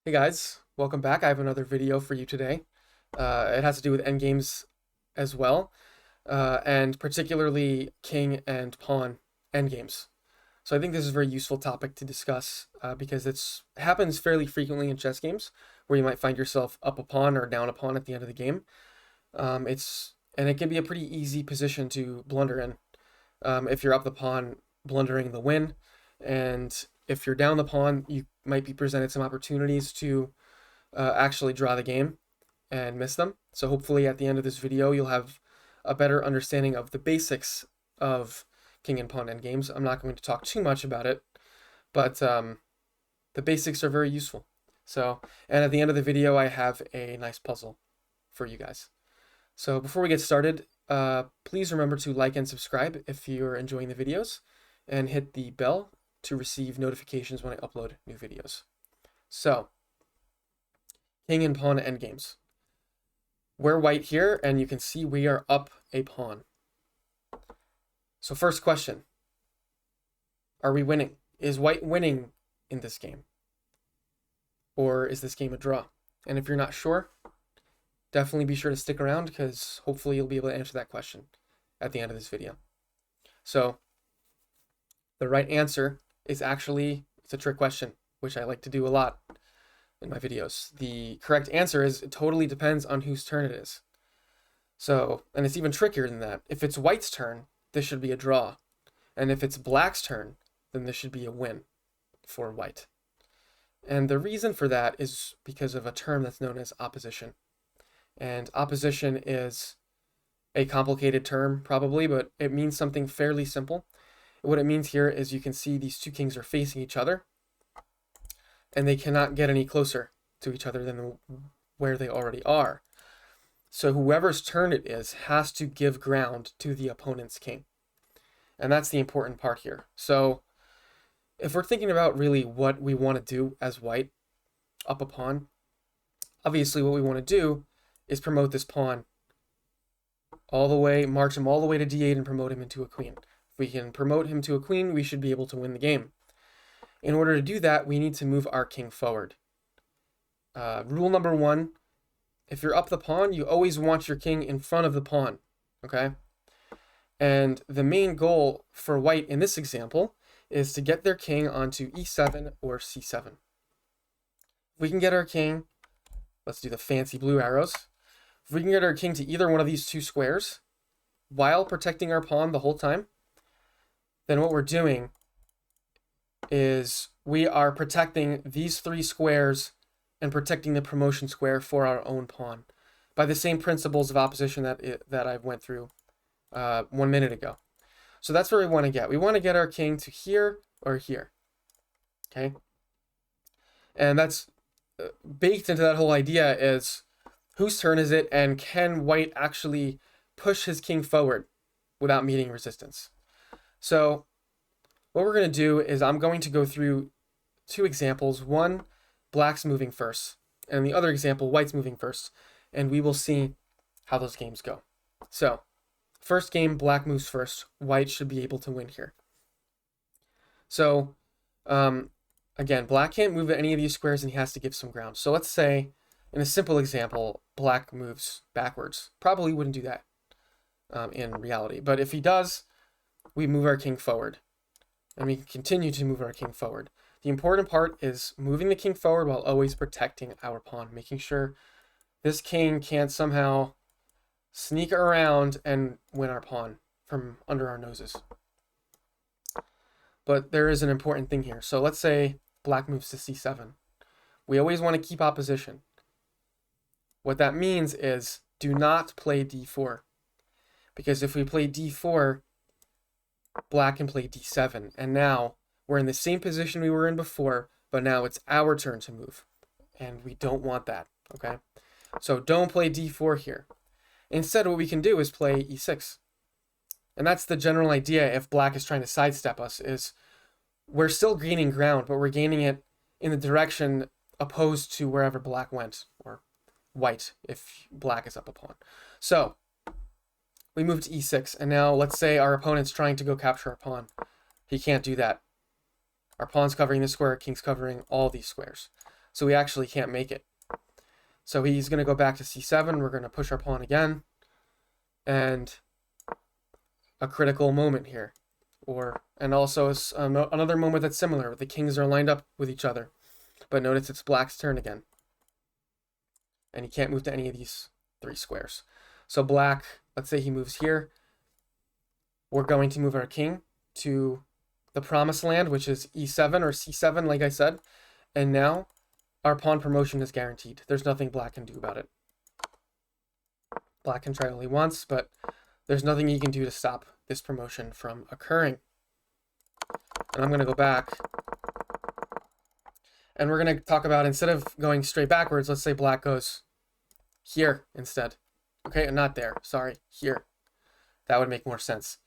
Hey guys, welcome back. I have another video for you today. It has to do with endgames as well, and particularly king and pawn endgames. So I think this is a very useful topic to discuss because it happens fairly frequently in chess games where you might find yourself up a pawn or down a pawn at the end of the game. And it can be a pretty easy position to blunder in. If you're up the pawn, blundering the win, and if you're down the pawn, you might be presented some opportunities to actually draw the game and miss them. So hopefully at the end of this video, you'll have a better understanding of the basics of king and pawn endgames. I'm not going to talk too much about it, but the basics are very useful. So, and at the end of the video, I have a nice puzzle for you guys. So before we get started, please remember to like and subscribe if you're enjoying the videos, and hit the bell to receive notifications when I upload new videos. So, king and pawn endgames. We're white here, and you can see we are up a pawn. So first question, are we winning? Is white winning in this game? Or is this game a draw? And if you're not sure, definitely be sure to stick around because hopefully you'll be able to answer that question at the end of this video. So the right answer is actually, it's a trick question, which I like to do a lot in my videos. The correct answer is it totally depends on whose turn it is. So, and it's even trickier than that. If it's white's turn, this should be a draw. And if it's black's turn, then this should be a win for white. And the reason for that is because of a term that's known as opposition. And opposition is a complicated term, probably, but it means something fairly simple. What it means here is you can see these two kings are facing each other, and they cannot get any closer to each other than where they already are. So whoever's turn it is has to give ground to the opponent's king. And that's the important part here. So if we're thinking about really what we want to do as white up a pawn, obviously what we want to do is promote this pawn all the way, march him all the way to d8 and promote him into a queen. If we can promote him to a queen, we should be able to win the game. In order to do that, we need to move our king forward. Rule number one, if you're up the pawn, you always want your king in front of the pawn, okay? And the main goal for white in this example is to get their king onto e7 or c7. If we can get our king, let's do the fancy blue arrows. If we can get our king to either one of these two squares while protecting our pawn the whole time, then what we're doing is we are protecting these three squares and protecting the promotion square for our own pawn by the same principles of opposition that I went through 1 minute ago. So that's where we want to get. We want to get our king to here or here, okay? And that's baked into that whole idea is whose turn is it, and can white actually push his king forward without meeting resistance? So what we're going to do is I'm going to go through two examples. One, black's moving first, and the other example, white's moving first, and we will see how those games go. So first game, black moves first. White should be able to win here. So again, black can't move any of these squares and he has to give some ground. So let's say, in a simple example, black moves backwards. Probably wouldn't do that in reality. But if he does, we move our king forward. And we continue to move our king forward. The important part is moving the king forward while always protecting our pawn, making sure this king can't somehow sneak around and win our pawn from under our noses. But there is an important thing here. So let's say black moves to c7. We always want to keep opposition. What that means is do not play d4. Because if we play d4, black can play d7. And now we're in the same position we were in before, but now it's our turn to move. And we don't want that, okay? So don't play d4 here. Instead, what we can do is play e6. And that's the general idea if black is trying to sidestep us, is we're still gaining ground, but we're gaining it in the direction opposed to wherever black went, or white if black is up a pawn. So we move to e6, and now let's say our opponent's trying to go capture our pawn. He can't do that. Our pawn's covering this square, king's covering all these squares. so we actually can't make it. So he's going to go back to c7. We're going to push our pawn again. And a critical moment here. And also another moment that's similar. The kings are lined up with each other. But notice it's black's turn again. And he can't move to any of these 3 squares. So black, let's say he moves here. We're going to move our king to the promised land, which is e7 or c7, like I said. And now our pawn promotion is guaranteed. There's nothing black can do about it. Black can try only once, but there's nothing he can do to stop this promotion from occurring. And I'm going to go back. And we're going to talk about, instead of going straight backwards, let's say black goes here instead. Okay, not there. Sorry, here. That would make more sense.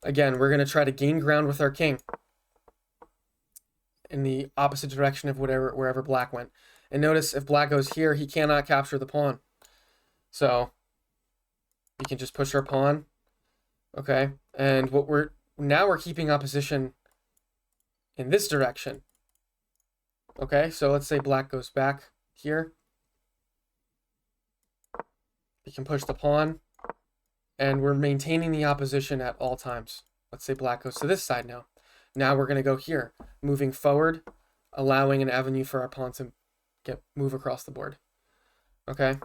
Again, we're going to try to gain ground with our king in the opposite direction of wherever black went. And notice if black goes here, he cannot capture the pawn. So we can just push our pawn. Okay, and now we're keeping opposition in this direction. Okay, so let's say black goes back here. We can push the pawn, and we're maintaining the opposition at all times. Let's say black goes to this side now. Now we're going to go here, moving forward, allowing an avenue for our pawn to move across the board. Okay,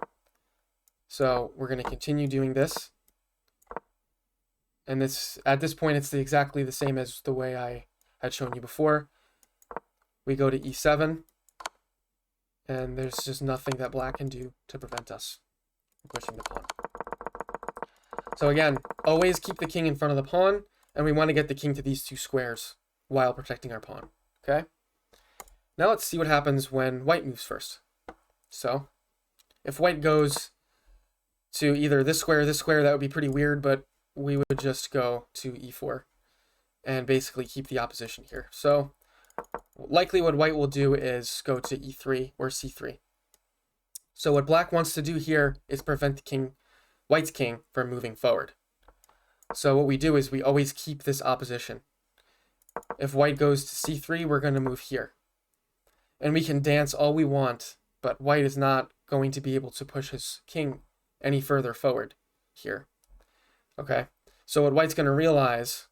so we're going to continue doing this. And at this point, it's exactly the same as the way I had shown you before. We go to e7, and there's just nothing that black can do to prevent us from pushing the pawn. So again, always keep the king in front of the pawn, and we want to get the king to these 2 squares while protecting our pawn. Okay? Now let's see what happens when white moves first. So if white goes to either this square or this square, that would be pretty weird, but we would just go to e4 and basically keep the opposition here. So likely what white will do is go to e3 or c3. So what black wants to do here is prevent the white's king from moving forward. So what we do is we always keep this opposition. If white goes to c3, we're going to move here. And we can dance all we want, but white is not going to be able to push his king any further forward here. Okay, so what white's going to realize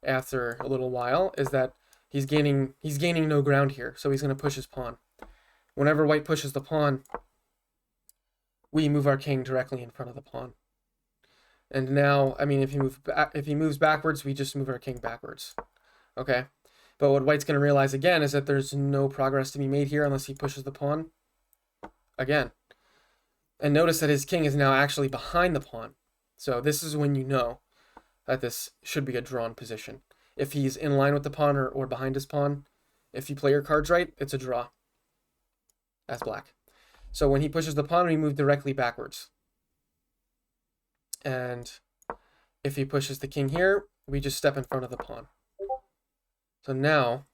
after a little while is that he's gaining no ground here, so he's going to push his pawn. Whenever white pushes the pawn, we move our king directly in front of the pawn. And now, I mean, if he moves backwards, we just move our king backwards. Okay, but what white's going to realize again is that there's no progress to be made here unless he pushes the pawn again. And notice that his king is now actually behind the pawn. So this is when you know that this should be a drawn position. If he's in line with the pawn or behind his pawn, if you play your cards right, it's a draw as black. So when he pushes the pawn, we move directly backwards. And if he pushes the king here, we just step in front of the pawn. So now,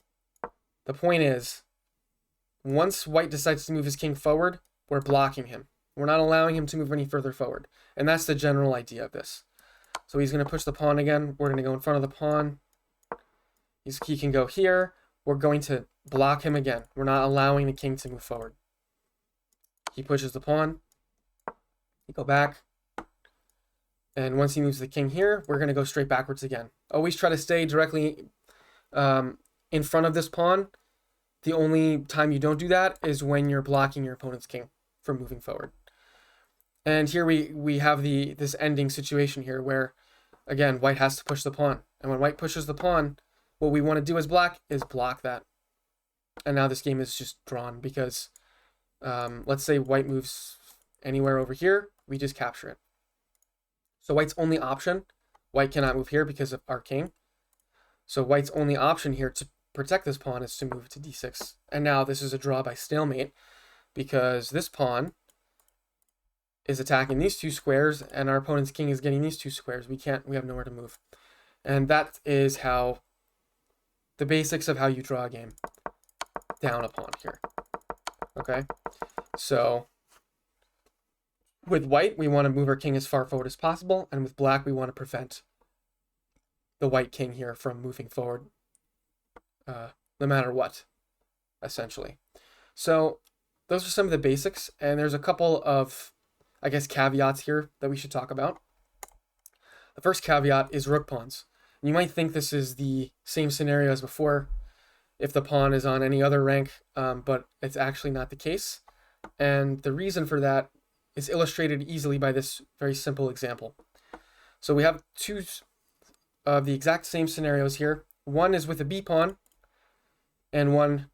the point is, once white decides to move his king forward, we're blocking him. We're not allowing him to move any further forward. And that's the general idea of this. So he's going to push the pawn again. We're going to go in front of the pawn. He can go here. We're going to block him again. We're not allowing the king to move forward. He pushes the pawn. We go back. And once he moves the king here, we're going to go straight backwards again. Always try to stay directly in front of this pawn. The only time you don't do that is when you're blocking your opponent's king from moving forward. And here we have this ending situation here where, again, white has to push the pawn. And when white pushes the pawn, what we want to do as black is block that. And now this game is just drawn because, let's say white moves anywhere over here, we just capture it. So white's only option, white cannot move here because of our king. So white's only option here to protect this pawn is to move to d6. And now this is a draw by stalemate because this pawn is attacking these 2 squares and our opponent's king is getting these 2 squares. We have nowhere to move. And that is how the basics of how you draw a game down a pawn here. Okay, so with white, we want to move our king as far forward as possible, and with black, we want to prevent the white king here from moving forward no matter what, essentially. So those are some of the basics, and there's a couple of, I guess, caveats here that we should talk about. The first caveat is rook pawns. You might think this is the same scenario as before if the pawn is on any other rank, but it's actually not the case. And the reason for that is illustrated easily by this very simple example. So we have two of the exact same scenarios here. One is with a b pawn, and one,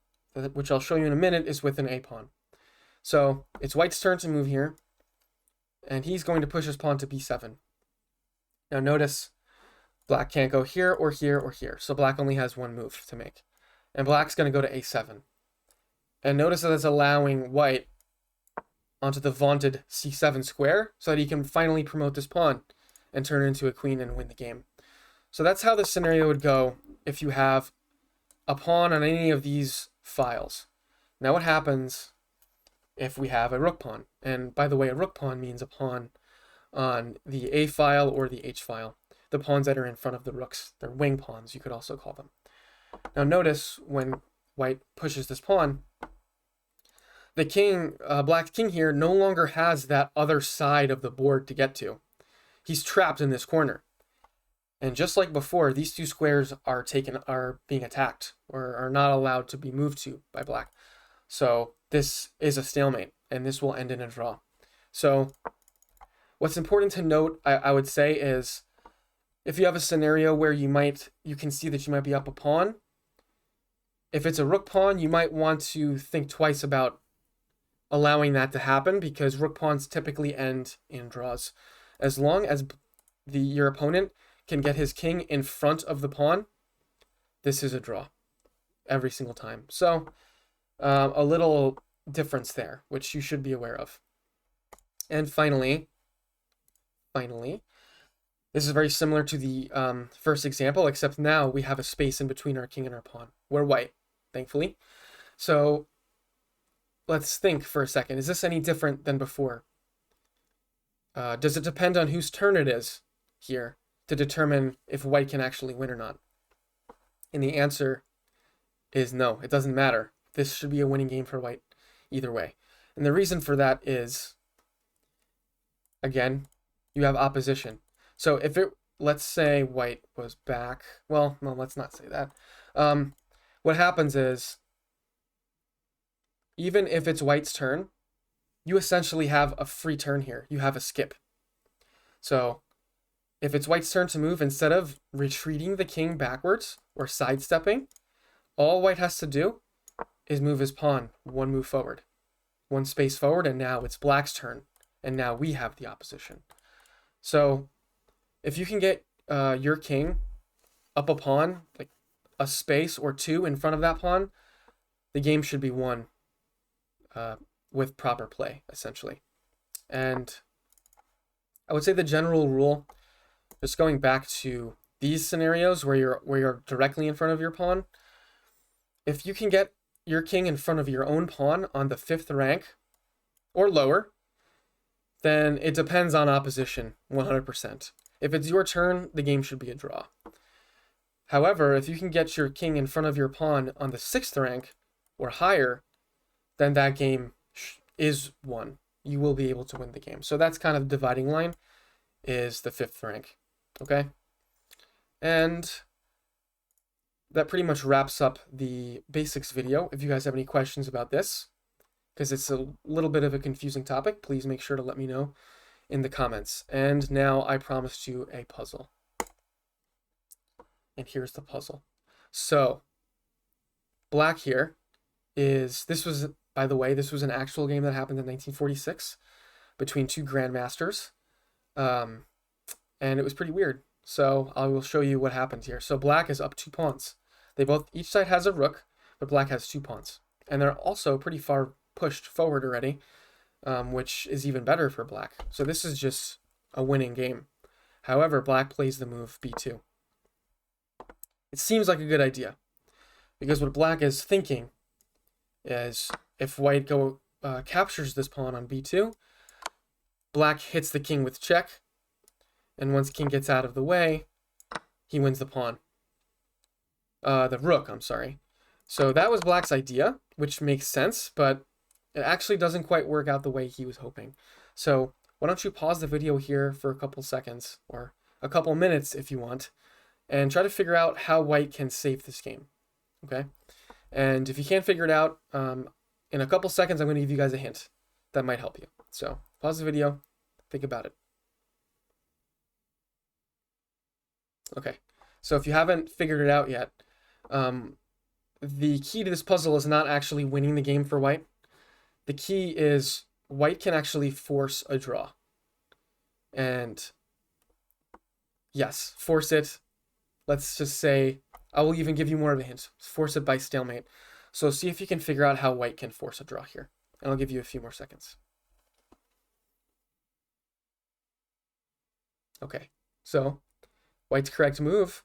which I'll show you in a minute, is with an a pawn. So it's white's turn to move here, and he's going to push his pawn to b7. Now notice black can't go here or here or here, so black only has one move to make. And black's going to go to a7. And notice that it's allowing white onto the vaunted c7 square so that he can finally promote this pawn and turn it into a queen and win the game. So that's how the scenario would go if you have a pawn on any of these files. Now what happens if we have a rook pawn? And by the way, a rook pawn means a pawn on the a file or the h file. The pawns that are in front of the rooks. They're wing pawns, you could also call them. Now notice when white pushes this pawn, the king, black's king here, no longer has that other side of the board to get to. He's trapped in this corner. And just like before, these two squares are being attacked or are not allowed to be moved to by black. So this is a stalemate, and this will end in a draw. So what's important to note, I would say, is if you have a scenario where you can see that you might be up a pawn, if it's a rook pawn, you might want to think twice about allowing that to happen, because rook pawns typically end in draws. As long as your opponent can get his king in front of the pawn, this is a draw every single time. So a little difference there, which you should be aware of. And finally, this is very similar to the first example, except now we have a space in between our king and our pawn. We're white, thankfully. So let's think for a second. Is this any different than before? Does it depend on whose turn it is here to determine if white can actually win or not? And the answer is no, it doesn't matter. This should be a winning game for white either way. And the reason for that is, again, you have opposition. So if let's say white was back, well, no, let's not say that. What happens is, even if it's white's turn, you essentially have a free turn here. You have a skip. So if it's white's turn to move, instead of retreating the king backwards or sidestepping, all white has to do is move his pawn one move forward, one space forward, and now it's black's turn. And now we have the opposition. So if you can get your king up a pawn, like a space or two in front of that pawn, the game should be won with proper play, essentially. And I would say the general rule, just going back to these scenarios where you're directly in front of your pawn, if you can get your king in front of your own pawn on the 5th rank or lower, then it depends on opposition 100%. If it's your turn, the game should be a draw. However, if you can get your king in front of your pawn on the 6th rank or higher, then that game is won. You will be able to win the game. So that's kind of the dividing line, is the 5th rank. Okay? And that pretty much wraps up the basics video. If you guys have any questions about this, because it's a little bit of a confusing topic, please make sure to let me know in the comments. And now I promised you a puzzle. And here's the puzzle. So black here this was, by the way, this was an actual game that happened in 1946 between two grandmasters. And it was pretty weird. So I will show you what happened here. So black is up 2 pawns. Each side has a rook, but black has 2 pawns. And they're also pretty far pushed forward already, which is even better for black. So this is just a winning game. However, black plays the move b2. It seems like a good idea, because what black is thinking is if white captures this pawn on b2, black hits the king with check, and once king gets out of the way, he wins the pawn. The rook, I'm sorry. So that was Black's idea, which makes sense, but it actually doesn't quite work out the way he was hoping. So why don't you pause the video here for a couple seconds, or a couple minutes if you want, and try to figure out how White can save this game, okay? And if you can't figure it out, in a couple seconds, I'm going to give you guys a hint that might help you. So pause the video, think about it. Okay, so if you haven't figured it out yet, the key to this puzzle is not actually winning the game for White. The key is White can actually force a draw. And yes, force it. Let's just say, I will even give you more of a hint. Force it by stalemate. So see if you can figure out how White can force a draw here. And I'll give you a few more seconds. Okay, so White's correct move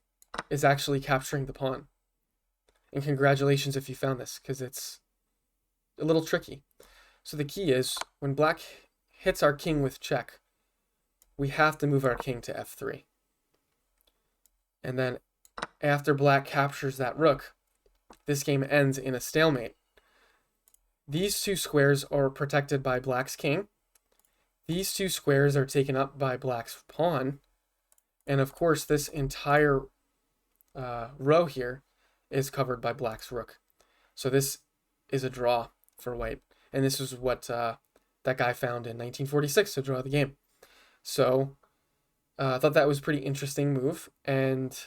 is actually capturing the pawn. And congratulations if you found this, because it's a little tricky. So the key is, when Black hits our king with check, we have to move our king to f3. And then after Black captures that rook, this game ends in a stalemate. These two squares are protected by Black's king. These two squares are taken up by Black's pawn. And of course, this entire row here is covered by Black's rook. So this is a draw for White. And this is what that guy found in 1946 to draw the game. So I thought that was a pretty interesting move. And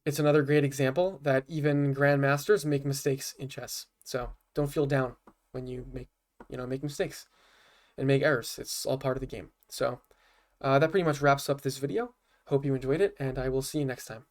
it's another great example that even grandmasters make mistakes in chess. So don't feel down when you make mistakes and make errors. It's all part of the game. So that pretty much wraps up this video. Hope you enjoyed it, and I will see you next time.